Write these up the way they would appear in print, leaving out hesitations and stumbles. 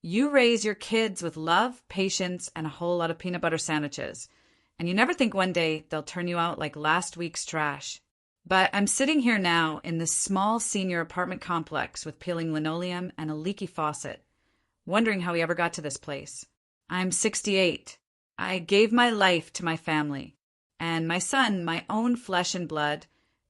You raise your kids with love, patience, and a whole lot of peanut butter sandwiches. And you never think one day they'll turn you out like last week's trash. But I'm sitting here now in this small senior apartment complex with peeling linoleum and a leaky faucet, wondering how we ever got to this place. I'm 68. I gave my life to my family. And my son, my own flesh and blood,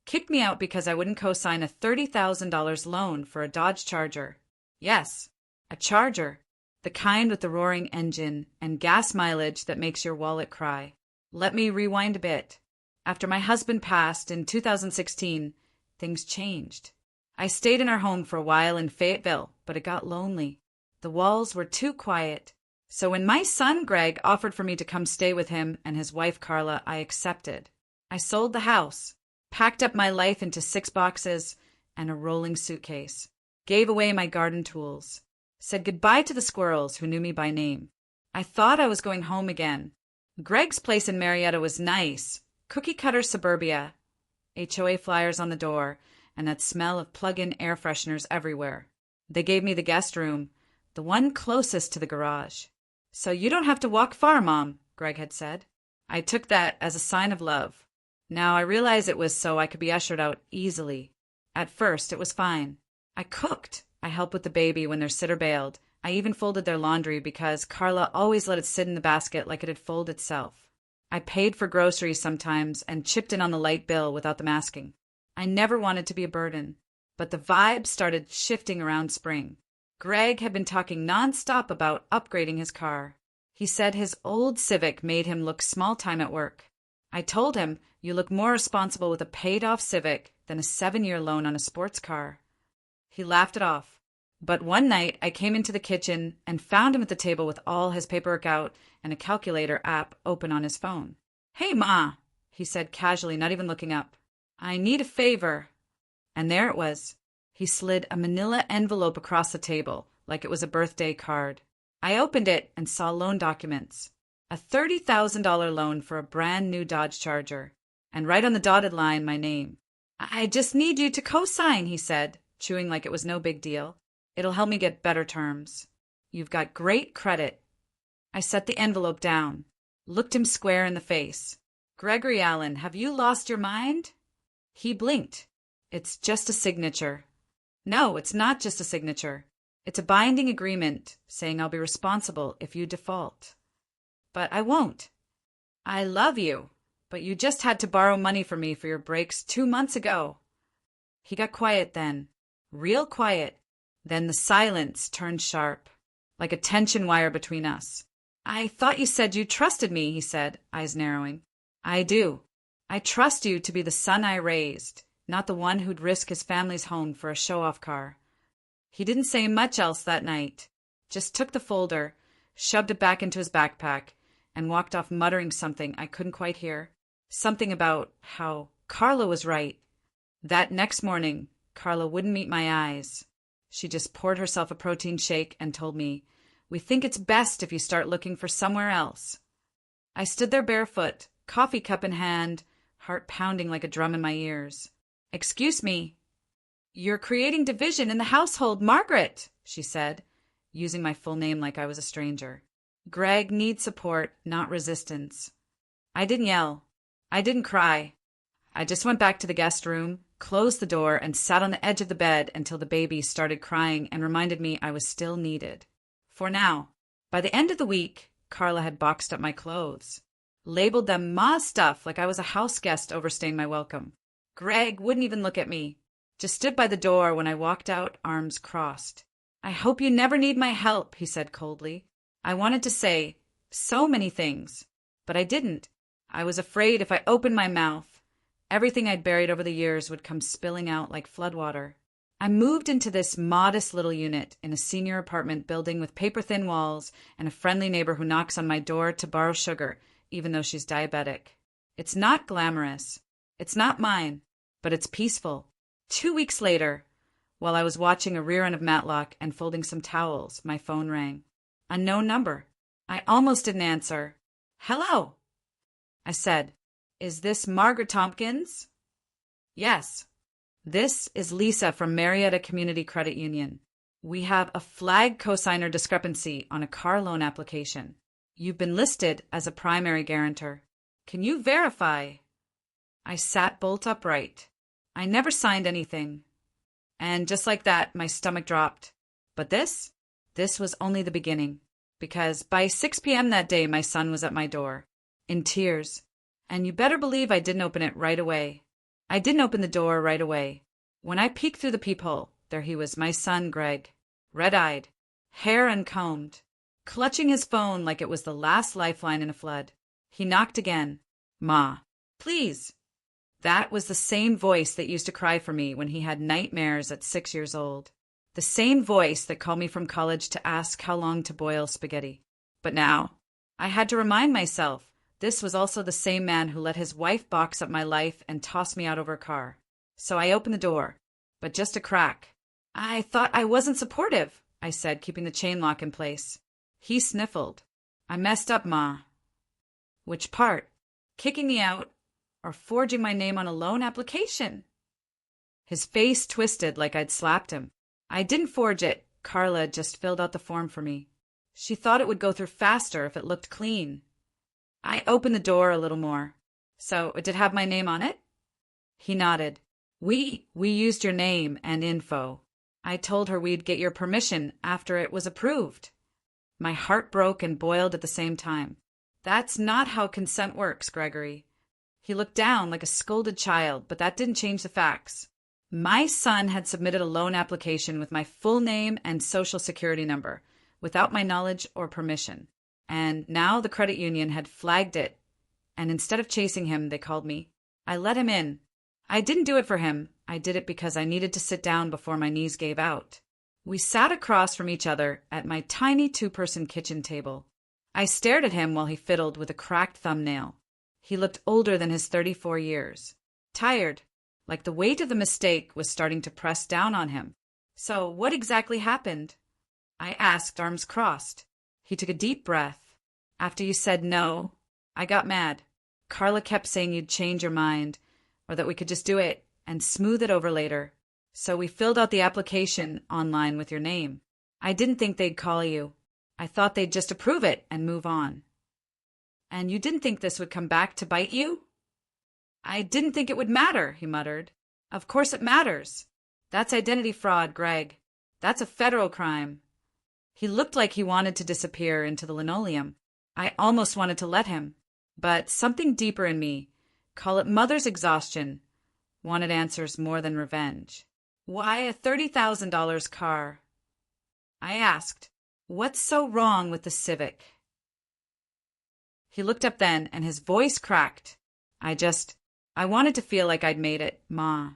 kicked me out because I wouldn't co-sign a $30,000 loan for a Dodge Charger. Yes, a Charger. The kind with the roaring engine and gas mileage that makes your wallet cry. Let me rewind a bit. After my husband passed in 2016, things changed. I stayed in our home for a while in Fayetteville, but it got lonely. The walls were too quiet. So when my son Greg offered for me to come stay with him and his wife Carla, I accepted. I sold the house, packed up my life into 6 boxes and a rolling suitcase, gave away my garden tools, said goodbye to the squirrels who knew me by name. I thought I was going home again. Greg's place in Marietta was nice, cookie-cutter suburbia, HOA flyers on the door, and that smell of plug-in air fresheners everywhere. They gave me the guest room, the one closest to the garage. So you don't have to walk far, Mom, Greg had said. I took that as a sign of love. Now I realize it was so I could be ushered out easily. At first, it was fine. I cooked. I helped with the baby when their sitter bailed. I even folded their laundry because Carla always let it sit in the basket like it had folded itself. I paid for groceries sometimes and chipped in on the light bill without them asking. I never wanted to be a burden. But the vibe started shifting around spring. Greg had been talking nonstop about upgrading his car. He said his old Civic made him look small-time at work. I told him, you look more responsible with a paid-off Civic than a 7-year loan on a sports car. He laughed it off. But one night, I came into the kitchen and found him at the table with all his paperwork out and a calculator app open on his phone. "Hey, Ma," he said casually, not even looking up. "I need a favor." And there it was. He slid a manila envelope across the table like it was a birthday card. I opened it and saw loan documents. A $30,000 loan for a brand new Dodge Charger. And right on the dotted line, my name. "I just need you to co-sign," he said, chewing like it was no big deal. "It'll help me get better terms. You've got great credit." I set the envelope down, looked him square in the face. "Gregory Allen, have you lost your mind?" He blinked. "It's just a signature." "No, it's not just a signature. It's a binding agreement saying I'll be responsible if you default." "But I won't." "I love you, but you just had to borrow money from me for your brakes 2 months ago." He got quiet then, real quiet. Then the silence turned sharp, like a tension wire between us. "I thought you said you trusted me," he said, eyes narrowing. "I do. I trust you to be the son I raised, not the one who'd risk his family's home for a show-off car." He didn't say much else that night, just took the folder, shoved it back into his backpack, and walked off muttering something I couldn't quite hear. Something about how Carla was right. That next morning, Carla wouldn't meet my eyes. She just poured herself a protein shake and told me, "We think it's best if you start looking for somewhere else." I stood there barefoot, coffee cup in hand, heart pounding like a drum in my ears. "Excuse me." "You're creating division in the household, Margaret," she said, using my full name like I was a stranger. "Greg needs support, not resistance." I didn't yell. I didn't cry. I just went back to the guest room, closed the door, and sat on the edge of the bed until the baby started crying and reminded me I was still needed. For now. By the end of the week, Carla had boxed up my clothes, labeled them Ma stuff like I was a house guest overstaying my welcome. Greg wouldn't even look at me, just stood by the door when I walked out, arms crossed. "I hope you never need my help," he said coldly. I wanted to say so many things, but I didn't. I was afraid if I opened my mouth, everything I'd buried over the years would come spilling out like floodwater. I moved into this modest little unit in a senior apartment building with paper-thin walls and a friendly neighbor who knocks on my door to borrow sugar, even though she's diabetic. It's not glamorous. It's not mine, but it's peaceful. 2 weeks later, while I was watching a rerun of Matlock and folding some towels, my phone rang. Unknown number. I almost didn't answer. "Hello," I said. "Is this Margaret Tompkins?" "Yes." "This is Lisa from Marietta Community Credit Union." We have a flag cosigner discrepancy on a car loan application. You've been listed as a primary guarantor. Can you verify? I sat bolt upright. I never signed anything. And just like that, my stomach dropped. But this was only the beginning. Because by 6 p.m. that day, my son was at my door, in tears. And you better believe I didn't open it right away. I didn't open the door right away. When I peeked through the peephole, there he was, my son, Greg, red-eyed, hair uncombed, clutching his phone like it was the last lifeline in a flood. He knocked again. Ma, please. That was the same voice that used to cry for me when he had nightmares at 6 years old. The same voice that called me from college to ask how long to boil spaghetti. But now, I had to remind myself, this was also the same man who let his wife box up my life and toss me out over a car. So I opened the door, but just a crack. I thought I wasn't supportive, I said, keeping the chain lock in place. He sniffled. I messed up, Ma. Which part? Kicking me out or forging my name on a loan application? His face twisted like I'd slapped him. I didn't forge it. Carla just filled out the form for me. She thought it would go through faster if it looked clean. I opened the door a little more. So it did have my name on it? He nodded. We used your name and info. I told her we'd get your permission after it was approved. My heart broke and boiled at the same time. That's not how consent works, Gregory. He looked down like a scolded child, but that didn't change the facts. My son had submitted a loan application with my full name and social security number, without my knowledge or permission. And now the credit union had flagged it. And instead of chasing him, they called me. I let him in. I didn't do it for him. I did it because I needed to sit down before my knees gave out. We sat across from each other at my tiny 2-person kitchen table. I stared at him while he fiddled with a cracked thumbnail. He looked older than his 34 years. Tired, like the weight of the mistake was starting to press down on him. So what exactly happened? I asked, arms crossed. He took a deep breath. After you said no, I got mad. Carla kept saying you'd change your mind, or that we could just do it and smooth it over later. So we filled out the application online with your name. I didn't think they'd call you. I thought they'd just approve it and move on. And you didn't think this would come back to bite you? I didn't think it would matter, he muttered. Of course it matters. That's identity fraud, Greg. That's a federal crime. He looked like he wanted to disappear into the linoleum. I almost wanted to let him. But something deeper in me, call it mother's exhaustion, wanted answers more than revenge. Why a $30,000 car? I asked, what's so wrong with the Civic? He looked up then, and his voice cracked. I wanted to feel like I'd made it, Ma.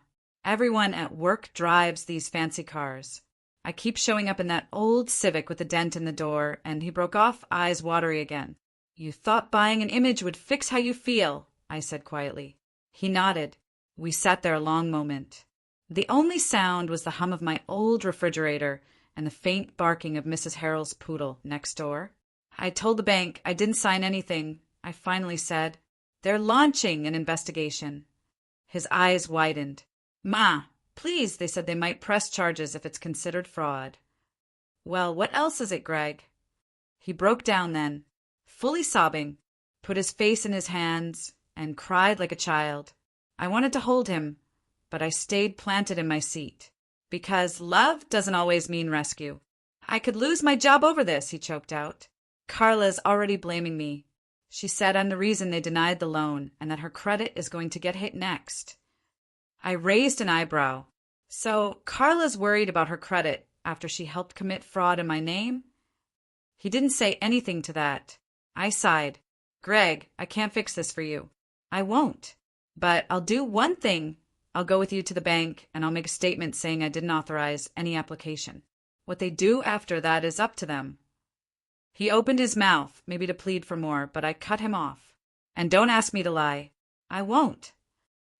Everyone at work drives these fancy cars. I keep showing up in that old Civic with a dent in the door, and he broke off, eyes watery again. You thought buying an image would fix how you feel, I said quietly. He nodded. We sat there a long moment. The only sound was the hum of my old refrigerator and the faint barking of Mrs. Harrell's poodle next door. I told the bank I didn't sign anything, I finally said. They're launching an investigation. His eyes widened. Ma, please, they said they might press charges if it's considered fraud. Well, what else is it, Greg? He broke down then, fully sobbing, put his face in his hands, and cried like a child. I wanted to hold him, but I stayed planted in my seat. Because love doesn't always mean rescue. I could lose my job over this, he choked out. Carla's already blaming me. She said I'm the reason they denied the loan and that her credit is going to get hit next. I raised an eyebrow. So Carla's worried about her credit after she helped commit fraud in my name? He didn't say anything to that. I sighed. Greg, I can't fix this for you. I won't. But I'll do one thing. I'll go with you to the bank and I'll make a statement saying I didn't authorize any application. What they do after that is up to them. He opened his mouth, maybe to plead for more, but I cut him off. And don't ask me to lie. I won't.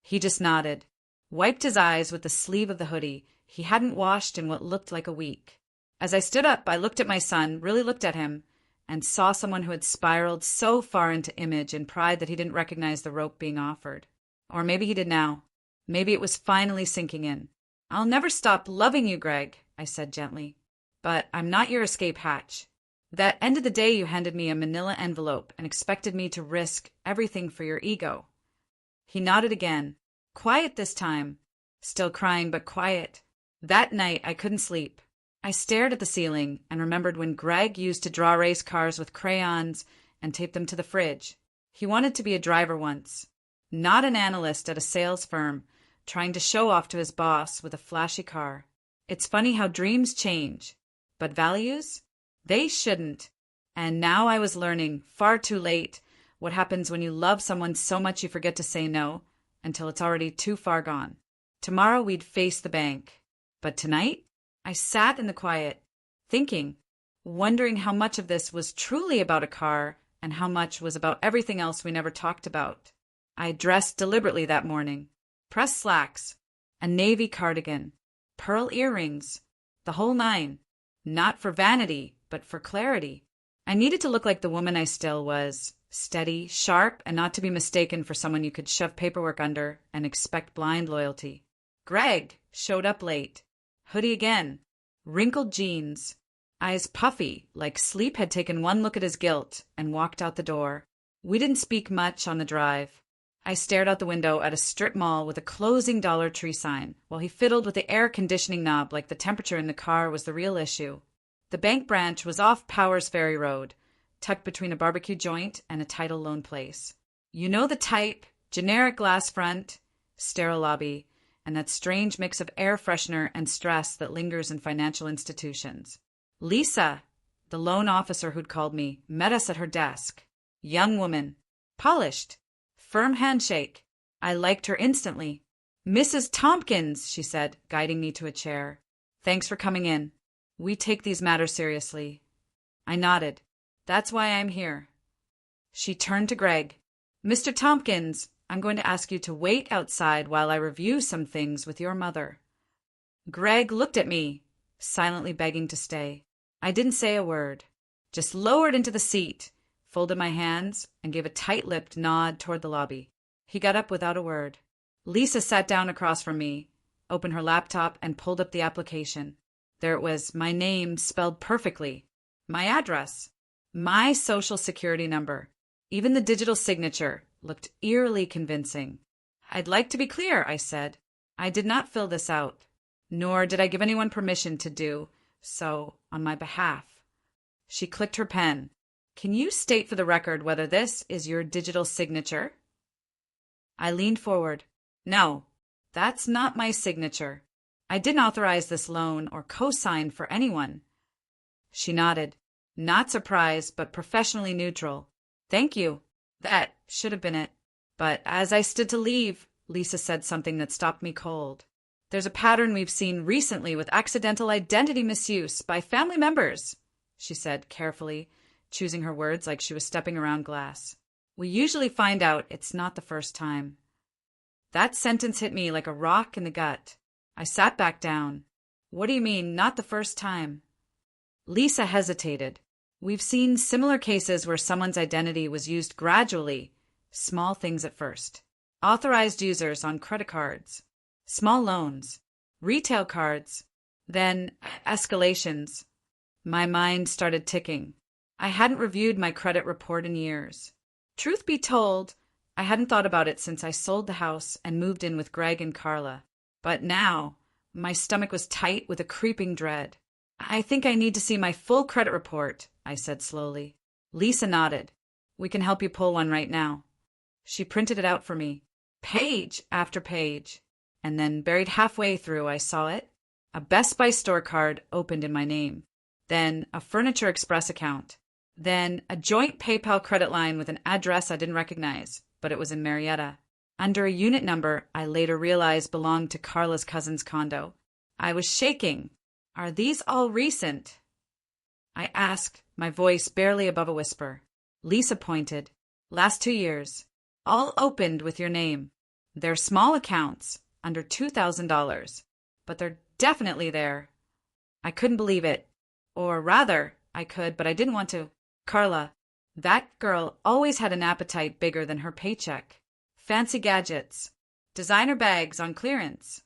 He just nodded, wiped his eyes with the sleeve of the hoodie he hadn't washed in what looked like a week. As I stood up, I looked at my son, really looked at him, and saw someone who had spiraled so far into image and pride that he didn't recognize the rope being offered. Or maybe he did now. Maybe it was finally sinking in. I'll never stop loving you, Greg, I said gently. but I'm not your escape hatch. That end of the day you handed me a manila envelope and expected me to risk everything for your ego. He nodded again. Quiet this time. Still crying, but quiet. That night I couldn't sleep. I stared at the ceiling and remembered when Greg used to draw race cars with crayons and tape them to the fridge. He wanted to be a driver once, not an analyst at a sales firm, trying to show off to his boss with a flashy car. It's funny how dreams change, but values? They shouldn't. And now I was learning, far too late, what happens when you love someone so much you forget to say no until it's already too far gone. Tomorrow we'd face the bank. But tonight, I sat in the quiet, thinking, wondering how much of this was truly about a car and how much was about everything else we never talked about. I dressed deliberately that morning. Pressed slacks, a navy cardigan, pearl earrings, the whole nine. Not for vanity, but for clarity. I needed to look like the woman I still was, steady, sharp, and not to be mistaken for someone you could shove paperwork under and expect blind loyalty. Greg showed up late. Hoodie again. Wrinkled jeans. Eyes puffy, like sleep had taken one look at his guilt and walked out the door. We didn't speak much on the drive. I stared out the window at a strip mall with a closing Dollar Tree sign, while he fiddled with the air conditioning knob like the temperature in the car was the real issue. The bank branch was off Powers Ferry Road, tucked between a barbecue joint and a title loan place. You know the type, generic glass front, sterile lobby, and that strange mix of air freshener and stress that lingers in financial institutions. Lisa, the loan officer who'd called me, met us at her desk. Young woman. Polished. Firm handshake. I liked her instantly. Mrs. Tompkins, she said, guiding me to a chair. Thanks for coming in. We take these matters seriously. I nodded. That's why I'm here. She turned to Greg. Mr. Tompkins, I'm going to ask you to wait outside while I review some things with your mother. Greg looked at me, silently begging to stay. I didn't say a word, just lowered into the seat, folded my hands, and gave a tight-lipped nod toward the lobby. He got up without a word. Lisa sat down across from me, opened her laptop, and pulled up the application. There it was, my name spelled perfectly, my address, my social security number. Even the digital signature looked eerily convincing. I'd like to be clear, I said. I did not fill this out, nor did I give anyone permission to do so on my behalf. She clicked her pen. Can you state for the record whether this is your digital signature? I leaned forward. No, that's not my signature. I didn't authorize this loan or co-sign for anyone. She nodded, not surprised, but professionally neutral. Thank you. That should have been it. But as I stood to leave, Lisa said something that stopped me cold. There's a pattern we've seen recently with accidental identity misuse by family members, she said carefully, choosing her words like she was stepping around glass. We usually find out it's not the first time. That sentence hit me like a rock in the gut. I sat back down. What do you mean, not the first time? Lisa hesitated. We've seen similar cases where someone's identity was used gradually, small things at first. Authorized users on credit cards, small loans, retail cards, then escalations. My mind started ticking. I hadn't reviewed my credit report in years. Truth be told, I hadn't thought about it since I sold the house and moved in with Greg and Carla. But now, my stomach was tight with a creeping dread. I think I need to see my full credit report, I said slowly. Lisa nodded. We can help you pull one right now. She printed it out for me, page after page. And then, buried halfway through, I saw it. A Best Buy store card opened in my name. Then a Furniture Express account. Then a joint PayPal credit line with an address I didn't recognize, but it was in Marietta. Under a unit number I later realized belonged to Carla's cousin's condo. I was shaking. Are these all recent? I asked, my voice barely above a whisper. Lisa pointed. Last 2 years. All opened with your name. They're small accounts, under $2,000, but they're definitely there. I couldn't believe it. Or rather, I could, but I didn't want to. Carla, that girl always had an appetite bigger than her paycheck. Fancy gadgets. Designer bags on clearance.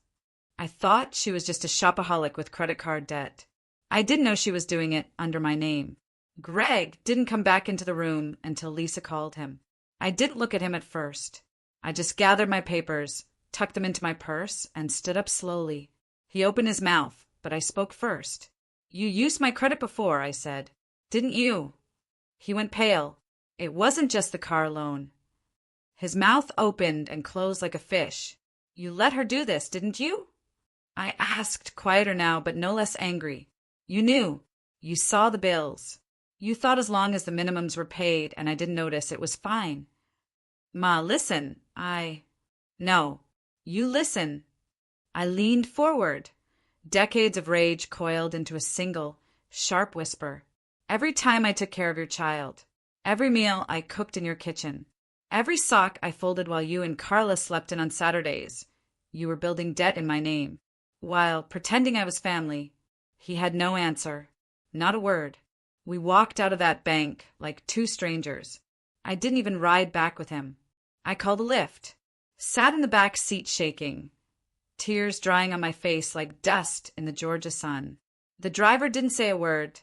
I thought she was just a shopaholic with credit card debt. I didn't know she was doing it under my name. Greg didn't come back into the room until Lisa called him. I didn't look at him at first. I just gathered my papers, tucked them into my purse, and stood up slowly. He opened his mouth, but I spoke first. "You used my credit before," I said. "Didn't you?" He went pale. It wasn't just the car loan. His mouth opened and closed like a fish. "You let her do this, didn't you?" I asked, quieter now, but no less angry. "You knew. You saw the bills. You thought as long as the minimums were paid and I didn't notice, it was fine." "Ma, listen, No, you listen." I leaned forward. Decades of rage coiled into a single, sharp whisper. "Every time I took care of your child. Every meal I cooked in your kitchen. Every sock I folded while you and Carla slept in on Saturdays. You were building debt in my name. While pretending I was family." He had no answer. Not a word. We walked out of that bank like two strangers. I didn't even ride back with him. I called a Lyft. Sat in the back seat shaking, tears drying on my face like dust in the Georgia sun. The driver didn't say a word,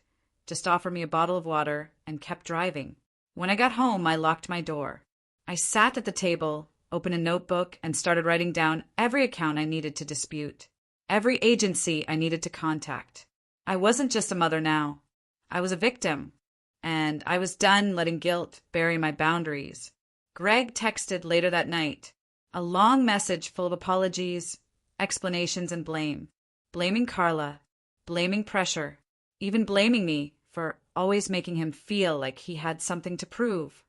just offered me a bottle of water and kept driving. When I got home, I locked my door. I sat at the table, opened a notebook, and started writing down every account I needed to dispute, every agency I needed to contact. I wasn't just a mother now. I was a victim, and I was done letting guilt bury my boundaries. Greg texted later that night, a long message full of apologies, explanations, and blame. Blaming Carla, blaming pressure, even blaming me for always making him feel like he had something to prove.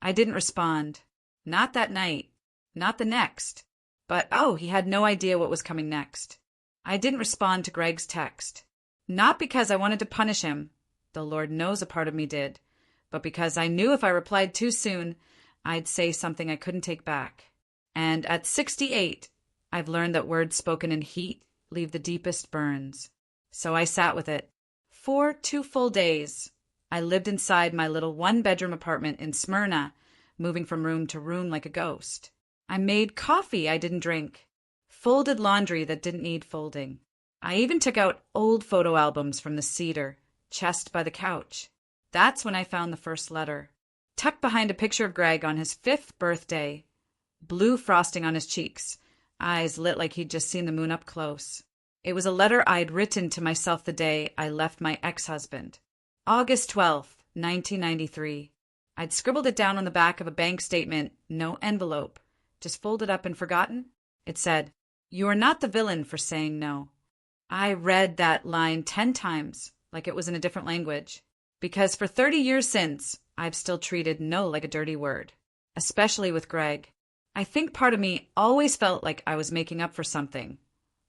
I didn't respond. Not that night. Not the next. But, he had no idea what was coming next. I didn't respond to Greg's text. Not because I wanted to punish him, though Lord knows a part of me did, but because I knew if I replied too soon, I'd say something I couldn't take back. And at 68, I've learned that words spoken in heat leave the deepest burns. So I sat with it. For 2 full days, I lived inside my little one-bedroom apartment in Smyrna, moving from room to room like a ghost. I made coffee I didn't drink, folded laundry that didn't need folding. I even took out old photo albums from the cedar, chest by the couch. That's when I found the first letter, tucked behind a picture of Greg on his 5th birthday, blue frosting on his cheeks, eyes lit like he'd just seen the moon up close. It was a letter I'd written to myself the day I left my ex-husband. August 12th, 1993. I'd scribbled it down on the back of a bank statement, no envelope, just folded up and forgotten. It said, "You are not the villain for saying no." I read that line 10 times, like it was in a different language, because for 30 years since, I've still treated no like a dirty word, especially with Greg. I think part of me always felt like I was making up for something,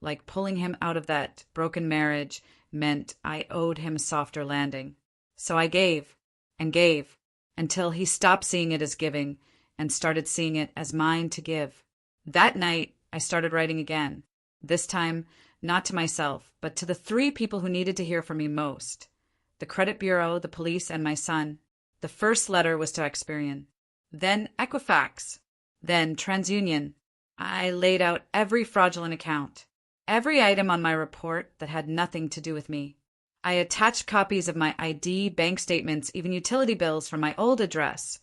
like pulling him out of that broken marriage meant I owed him a softer landing. So I gave, and gave, until he stopped seeing it as giving and started seeing it as mine to give. That night, I started writing again, this time not to myself, but to the 3 people who needed to hear from me most: the credit bureau, the police, and my son. The first letter was to Experian, then Equifax, then TransUnion. I laid out every fraudulent account, every item on my report that had nothing to do with me. I attached copies of my ID, bank statements, even utility bills from my old address,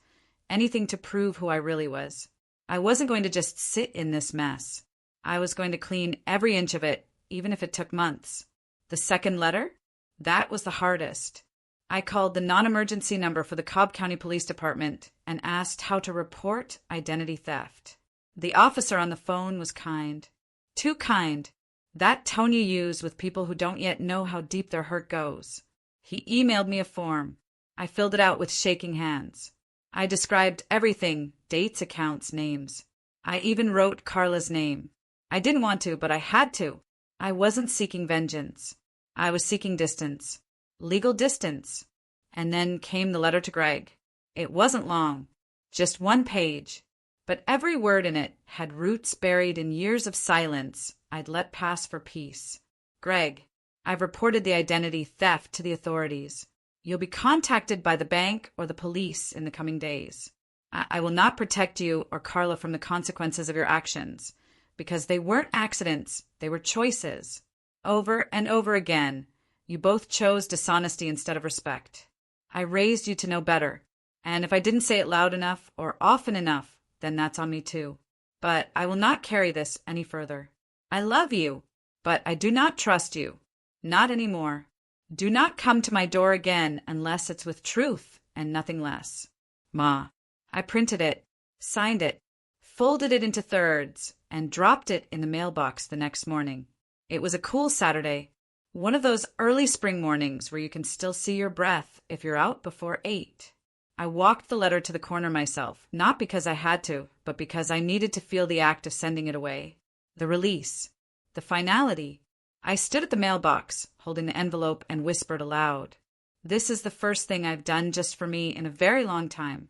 anything to prove who I really was. I wasn't going to just sit in this mess. I was going to clean every inch of it, even if it took months. The second letter? That was the hardest. I called the non-emergency number for the Cobb County Police Department and asked how to report identity theft. The officer on the phone was kind. Too kind. That tone you use with people who don't yet know how deep their hurt goes. He emailed me a form. I filled it out with shaking hands. I described everything, dates, accounts, names. I even wrote Carla's name. I didn't want to, but I had to. I wasn't seeking vengeance. I was seeking distance. Legal distance. And then came the letter to Greg. It wasn't long, just 1 page, but every word in it had roots buried in years of silence I'd let pass for peace. "Greg, I've reported the identity theft to the authorities. You'll be contacted by the bank or the police in the coming days. I will not protect you or Carla from the consequences of your actions, because they weren't accidents, they were choices. Over and over again, You both chose dishonesty instead of respect. I raised you to know better, and if I didn't say it loud enough or often enough, then that's on me too. But I will not carry this any further. I love you, but I do not trust you. Not anymore. Do not come to my door again unless it's with truth and nothing less. Ma. I printed it, signed it, folded it into thirds, and dropped it in the mailbox the next morning. It was a cool Saturday, one of those early spring mornings where you can still see your breath if you're out before 8. I walked the letter to the corner myself, not because I had to, but because I needed to feel the act of sending it away. The release. The finality. I stood at the mailbox, holding the envelope, and whispered aloud, "This is the first thing I've done just for me in a very long time."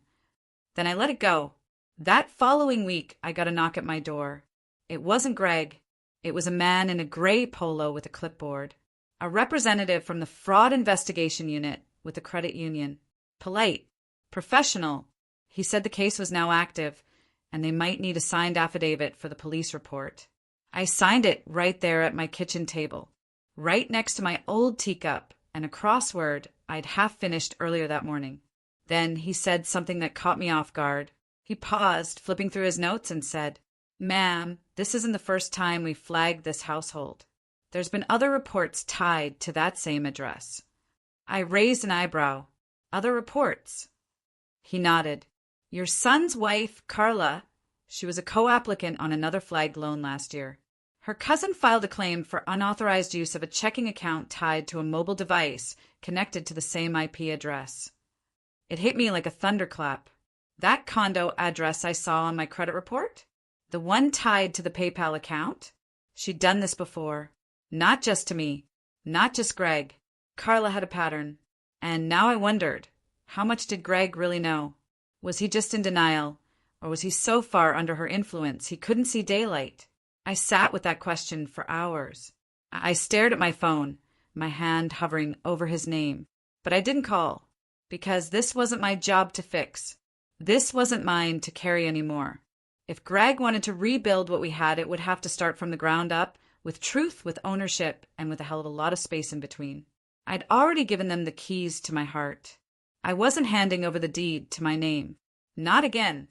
Then I let it go. That following week, I got a knock at my door. It wasn't Greg. It was a man in a gray polo with a clipboard. A representative from the Fraud Investigation Unit with the credit union. Polite. Professional. He said the case was now active, and they might need a signed affidavit for the police report. I signed it right there at my kitchen table, right next to my old teacup and a crossword I'd half finished earlier that morning. Then he said something that caught me off guard. He paused, flipping through his notes, and said, "Ma'am, this isn't the first time we've flagged this household. There's been other reports tied to that same address." I raised an eyebrow. "Other reports?" He nodded. "Your son's wife, Carla, she was a co-applicant on another flagged loan last year. Her cousin filed a claim for unauthorized use of a checking account tied to a mobile device connected to the same IP address." It hit me like a thunderclap. That condo address I saw on my credit report? The one tied to the PayPal account? She'd done this before. Not just to me. Not just Greg. Carla had a pattern. And now I wondered, how much did Greg really know? Was he just in denial? Or was he so far under her influence he couldn't see daylight? I sat with that question for hours. I stared at my phone, my hand hovering over his name. But I didn't call, because this wasn't my job to fix. This wasn't mine to carry anymore. If Greg wanted to rebuild what we had, it would have to start from the ground up, with truth, with ownership, and with a hell of a lot of space in between. I'd already given them the keys to my heart. I wasn't handing over the deed to my name. Not again.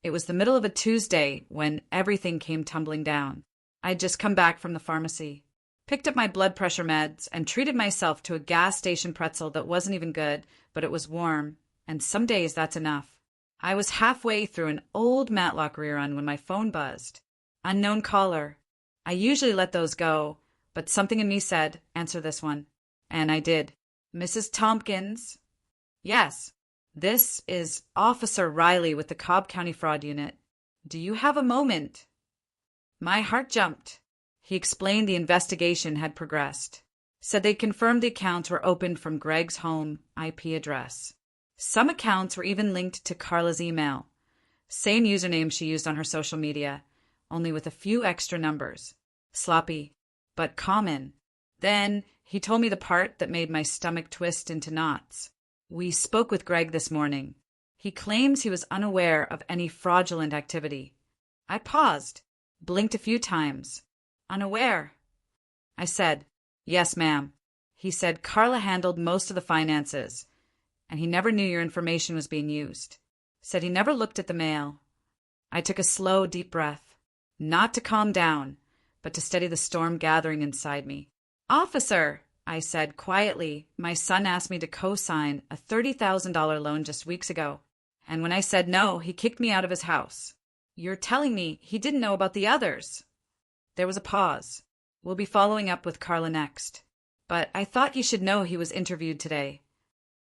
It was the middle of a Tuesday when everything came tumbling down. I'd just come back from the pharmacy, picked up my blood pressure meds, and treated myself to a gas station pretzel that wasn't even good, but it was warm, and some days that's enough. I was halfway through an old Matlock rerun when my phone buzzed. Unknown caller. I usually let those go, but something in me said, "Answer this one." And I did. "Mrs. Tompkins?" "Yes. This is Officer Riley with the Cobb County Fraud Unit. Do you have a moment?" My heart jumped. He explained the investigation had progressed. Said they'd confirmed the accounts were opened from Greg's home IP address. Some accounts were even linked to Carla's email. Same username she used on her social media, only with a few extra numbers. Sloppy, but common. Then he told me the part that made my stomach twist into knots. "We spoke with Greg this morning. He claims he was unaware of any fraudulent activity." I paused, blinked a few times. "Unaware?" I said, "Yes, ma'am." He said Carla handled most of the finances, and he never knew your information was being used. Said he never looked at the mail. I took a slow, deep breath, not to calm down, but to steady the storm gathering inside me. "Officer," I said quietly, "my son asked me to co-sign a $30,000 loan just weeks ago, and when I said no, he kicked me out of his house. You're telling me he didn't know about the others?" There was a pause. We'll be following up with Carla next. But I thought you should know he was interviewed today.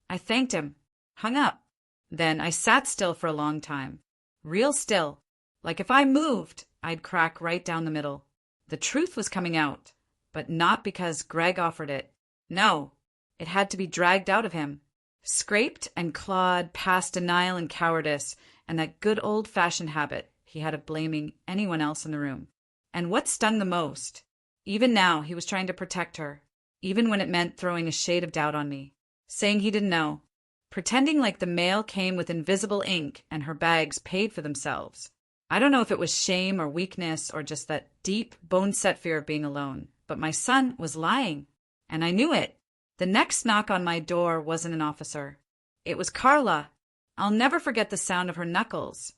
I thanked him, hung up. Then I sat still for a long time. Real still. Like if I moved, I'd crack right down the middle. The truth was coming out, but not because Greg offered it. No, it had to be dragged out of him. Scraped and clawed past denial and cowardice and that good old-fashioned habit he had of blaming anyone else in the room. And what stung the most? Even now he was trying to protect her, even when it meant throwing a shade of doubt on me. Saying he didn't know. Pretending like the mail came with invisible ink and her bags paid for themselves. I don't know if it was shame or weakness or just that deep, bone-set fear of being alone, but my son was lying, and I knew it. The next knock on my door wasn't an officer. It was Carla. I'll never forget the sound of her knuckles.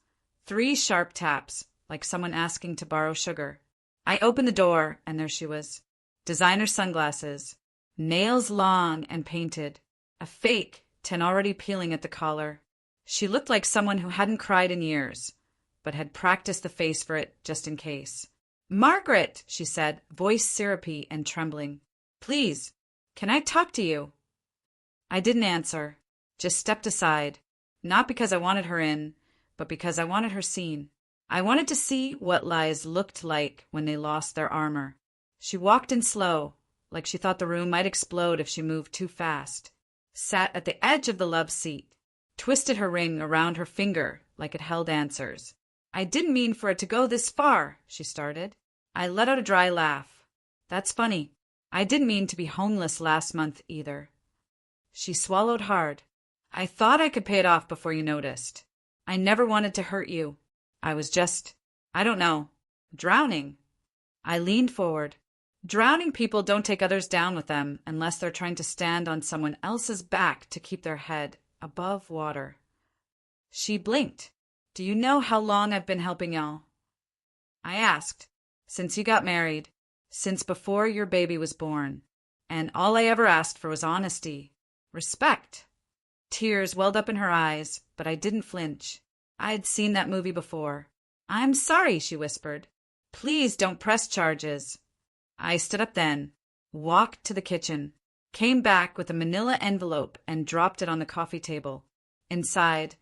3 sharp taps, like someone asking to borrow sugar. I opened the door, and there she was. Designer sunglasses, nails long and painted, a fake tin already peeling at the collar. She looked like someone who hadn't cried in years, but had practiced the face for it just in case. "Margaret," she said, voice syrupy and trembling. "Please, can I talk to you?" I didn't answer, just stepped aside, not because I wanted her in, but because I wanted her seen. I wanted to see what lies looked like when they lost their armor. She walked in slow, like she thought the room might explode if she moved too fast. Sat at the edge of the love seat, twisted her ring around her finger like it held answers. "I didn't mean for it to go this far," she started. I let out a dry laugh. "That's funny. I didn't mean to be homeless last month either." She swallowed hard. "I thought I could pay it off before you noticed. I never wanted to hurt you. I was just, I don't know, drowning." I leaned forward. Drowning people don't take others down with them unless they're trying to stand on someone else's back to keep their head above water. She blinked. "Do you know how long I've been helping y'all?" I asked. "Since you got married, since before your baby was born. And all I ever asked for was honesty, respect." Tears welled up in her eyes, but I didn't flinch. I'd seen that movie before. "I'm sorry," she whispered. "Please don't press charges." I stood up then, walked to the kitchen, came back with a manila envelope and dropped it on the coffee table. Inside,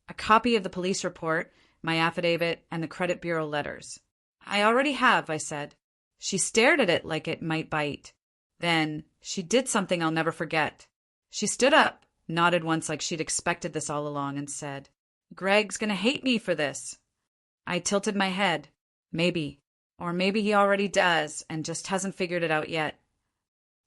a copy of the police report, my affidavit, and the credit bureau letters. "I already have," I said. She stared at it like it might bite. Then she did something I'll never forget. She stood up, nodded once like she'd expected this all along, and said, "Greg's gonna hate me for this." I tilted my head. Maybe. Or maybe he already does and just hasn't figured it out yet.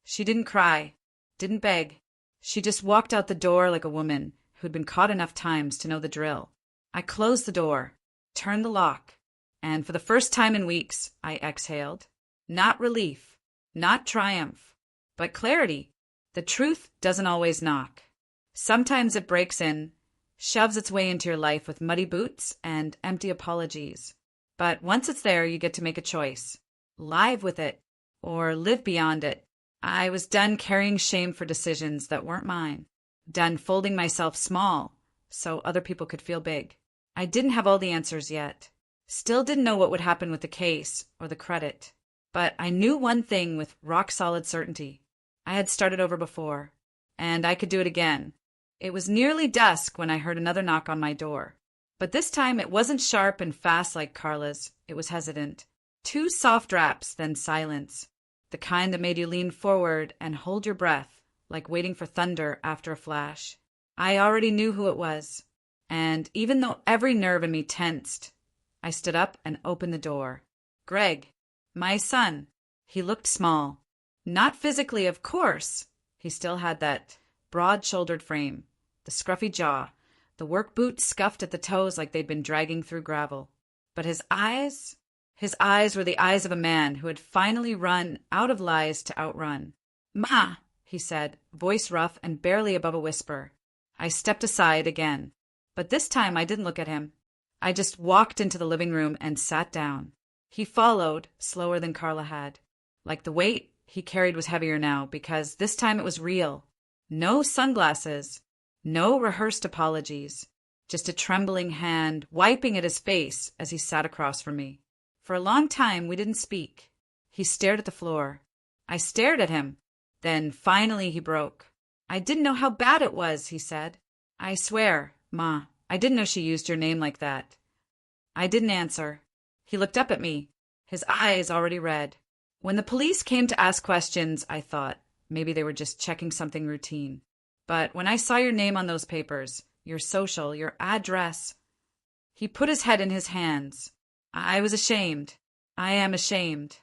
She didn't cry, didn't beg. She just walked out the door like a woman who'd been caught enough times to know the drill. I closed the door, turned the lock, and for the first time in weeks, I exhaled. Not relief, not triumph, but clarity. The truth doesn't always knock. Sometimes it breaks in, shoves its way into your life with muddy boots and empty apologies. But once it's there, you get to make a choice. Live with it, or live beyond it. I was done carrying shame for decisions that weren't mine. Done folding myself small so other people could feel big. I didn't have all the answers yet. Still didn't know what would happen with the case or the credit. But I knew one thing with rock-solid certainty. I had started over before, and I could do it again. It was nearly dusk when I heard another knock on my door. But this time it wasn't sharp and fast like Carla's. It was hesitant. 2 soft raps, then silence. The kind that made you lean forward and hold your breath, like waiting for thunder after a flash. I already knew who it was. And even though every nerve in me tensed, I stood up and opened the door. Greg, my son. He looked small. Not physically, of course. He still had that broad-shouldered frame, the scruffy jaw, the work boots scuffed at the toes like they'd been dragging through gravel. But his eyes were the eyes of a man who had finally run out of lies to outrun. "Ma," he said, voice rough and barely above a whisper. I stepped aside again, but this time I didn't look at him. I just walked into the living room and sat down. He followed, slower than Carla had. Like the weight he carried was heavier now, because this time it was real. No sunglasses. No rehearsed apologies, just a trembling hand wiping at his face as he sat across from me. For a long time we didn't speak. He stared at the floor. I stared at him. Then finally he broke. "I didn't know how bad it was," he said. "I swear, Ma, I didn't know she used your name like that." I didn't answer. He looked up at me, his eyes already red. When the police came to ask questions, I thought maybe they were just checking something routine. But when I saw your name on those papers, your social, your address... He put his head in his hands. I was ashamed. I am ashamed.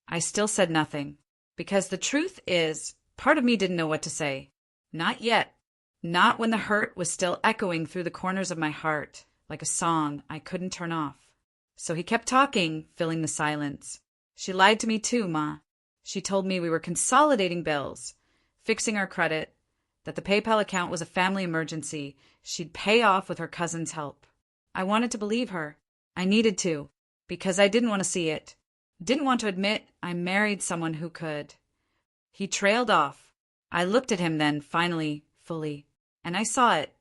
I still said nothing, because the truth is, part of me didn't know what to say. Not yet. Not when the hurt was still echoing through the corners of my heart, like a song I couldn't turn off. So he kept talking, filling the silence. "She lied to me too, Ma. She told me we were consolidating bills. fixing our credit, that the PayPal account was a family emergency she'd pay off with her cousin's help. I wanted to believe her. I needed to, because I didn't want to see it. Didn't want to admit I married someone who could. He trailed off. I looked at him then, finally, fully, and I saw it.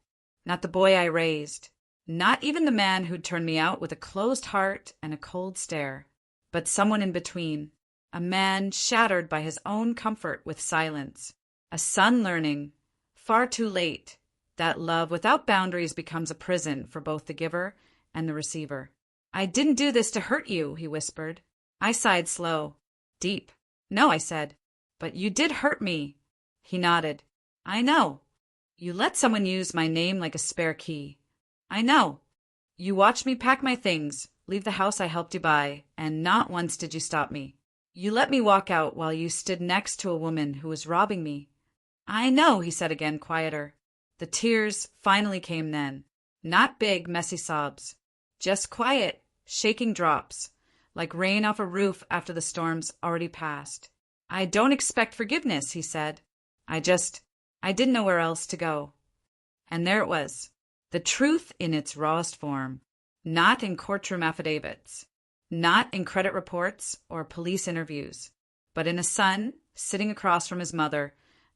Not the boy I raised. Not even the man who'd turned me out with a closed heart and a cold stare. But someone in between. A man shattered by his own comfort with silence. A son learning, far too late, that love without boundaries becomes a prison for both the giver and the receiver. I didn't do this to hurt you, he whispered. I sighed slow, deep. No, I said. But you did hurt me. He nodded. I know. You let someone use my name like a spare key. I know. You watched me pack my things, leave the house I helped you buy, and not once did you stop me. You let me walk out while you stood next to a woman who was robbing me. I know, he said again, quieter. The tears finally came then. Not big, messy sobs. Just quiet, shaking drops, like rain off a roof after the storm's already passed. I don't expect forgiveness, he said. I didn't know where else to go. And there it was. The truth in its rawest form. Not in courtroom affidavits. Not in credit reports or police interviews. But in a son sitting across from his mother,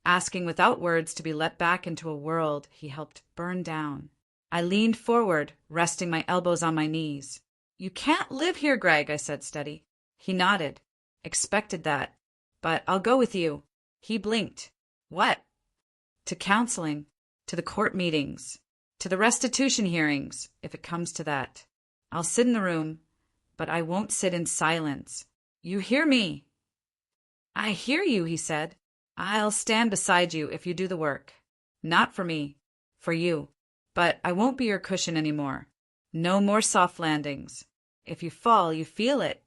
asking without words to be let back into a world he helped burn down. I leaned forward, resting my elbows on my knees. You can't live here, Greg, I said steady. He nodded. Expected that. But I'll go with you. He blinked. What? To counseling, to the court meetings, to the restitution hearings, if it comes to that. I'll sit in the room, but I won't sit in silence. You hear me? I hear you, he said. I'll stand beside you if you do the work. Not for me, for you. But I won't be your cushion anymore. No more soft landings. If you fall, you feel it.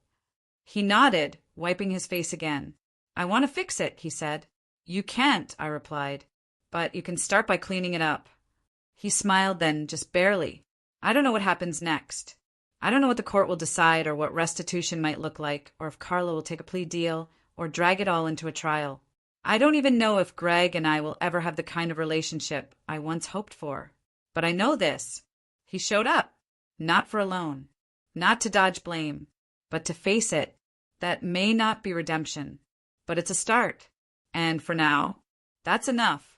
He nodded, wiping his face again. I want to fix it, he said. You can't, I replied. But you can start by cleaning it up. He smiled then, just barely. I don't know what happens next. I don't know what the court will decide or what restitution might look like, or if Carla will take a plea deal or drag it all into a trial. I don't even know if Greg and I will ever have the kind of relationship I once hoped for. But I know this. He showed up. Not for a loan. Not to dodge blame. But to face it. That may not be redemption. But it's a start. And for now, that's enough.